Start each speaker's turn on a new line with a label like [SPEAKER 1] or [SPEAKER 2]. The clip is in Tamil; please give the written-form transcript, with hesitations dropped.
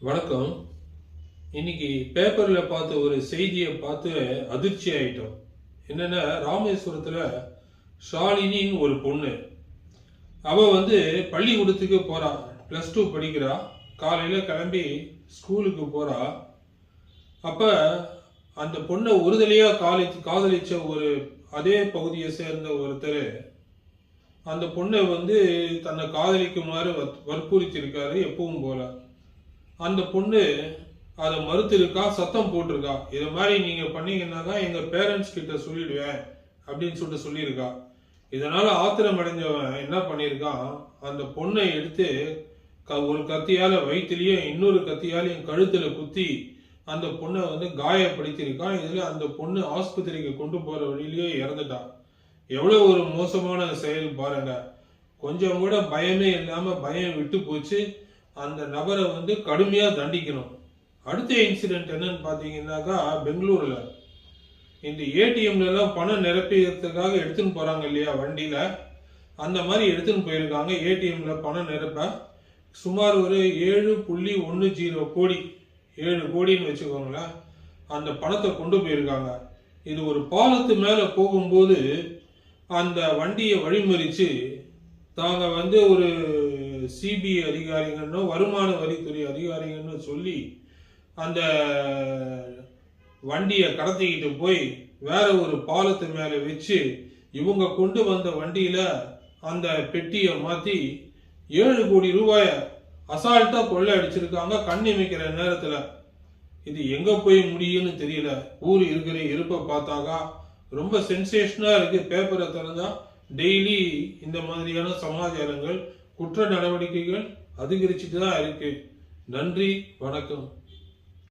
[SPEAKER 1] வணக்கம். இன்னைக்கு பேப்பர்ல பார்த்த ஒரு செய்தியை பார்த்து அதிர்ச்சி ஆயிட்டோம். என்னன்னா, ராமேஸ்வரத்துல ஷாலினின்னு ஒரு பொண்ணு. அவ பள்ளிக்கூடத்துக்கு போறா. +2 படிக்கிறா. காலையில கிளம்பி ஸ்கூலுக்கு போறா. அப்ப அந்த பொண்ணை ஒருதலையா காதலிச்ச ஒரு அதே பகுதியை சேர்ந்த ஒருத்தர் அந்த பொண்ணை தன்னை காதலிக்குமாறு வற்புறுத்தியிருக்காரு எப்பவும் போல. அந்த பொண்ணு அதை மறுத்திருக்கா, சத்தம் போட்டிருக்கா. இது மாதிரி நீங்க பண்ணீங்கன்னா தான் எங்க பேரண்ட்ஸ் கிட்ட சொல்லிடுவேன் அப்படின்னு சொல்லியிருக்கா. இதனால ஆத்திரம் அடைஞ்சவன் என்ன பண்ணியிருக்கான், அந்த பொண்ணை எடுத்து ஒரு கத்தியால வயிற்றுலயும் இன்னொரு கத்தியாலையும் கழுத்துல குத்தி அந்த பொண்ணை காயப்படுத்தியிருக்கான். இதுல அந்த பொண்ணு ஆஸ்பத்திரிக்கு கொண்டு போற வழியிலேயே இறந்துட்டான். எவ்வளவு ஒரு மோசமான செயல் பாருங்க. கொஞ்சம் கூட பயமே இல்லாம பயம் விட்டு போச்சு. அந்த நபரை கடுமையா தண்டிக்கணும். அடுத்த இன்சிடென்ட் என்னன்னு பாத்தீங்கன்னாக்கா, பெங்களூர்ல இந்த ஏடிஎம்ல எல்லாம் பணம் நிரப்பிக்கிறதுக்காக எடுத்துன்னு போறாங்க இல்லையா வண்டியில, அந்த மாதிரி எடுத்துன்னு போயிருக்காங்க. ஏடிஎம்ல பணம் நிரப்ப சுமார் ஒரு 7.10 கோடி, 7 கோடின்னு வச்சுக்கோங்களேன், அந்த பணத்தை கொண்டு போயிருக்காங்க. இது ஒரு பாலத்து மேல போகும்போது அந்த வண்டியை வழிமறிச்சு தாங்க ஒரு சிபிஐ அதிகாரிகள்னோ வருமான வரித்துறை அதிகாரிகள்னு சொல்லி அந்த வண்டியை கடத்திக்கிட்டு போய் வேற ஒரு பாலத்து மேல வச்சு இவங்க கொண்டு வந்த வண்டியில அந்த பெட்டியை மாத்தி 7 கோடி ரூபாய அசால்ட்டா கொள்ளை அடிச்சிருக்காங்க கண் இமைக்கிற நேரத்துல. இது எங்க போய் முடியும்னு தெரியல. ஊர் இருக்கிற இருப்பை பார்த்தாக்கா ரொம்ப சென்சேஷனா இருக்கு. பேப்பரை திறந்தா டெய்லி இந்த மாதிரியான சமாச்சாரங்கள், குற்ற நடவடிக்கைகள் அதிகரிச்சுட்டு தான் இருக்கு. நன்றி, வணக்கம்.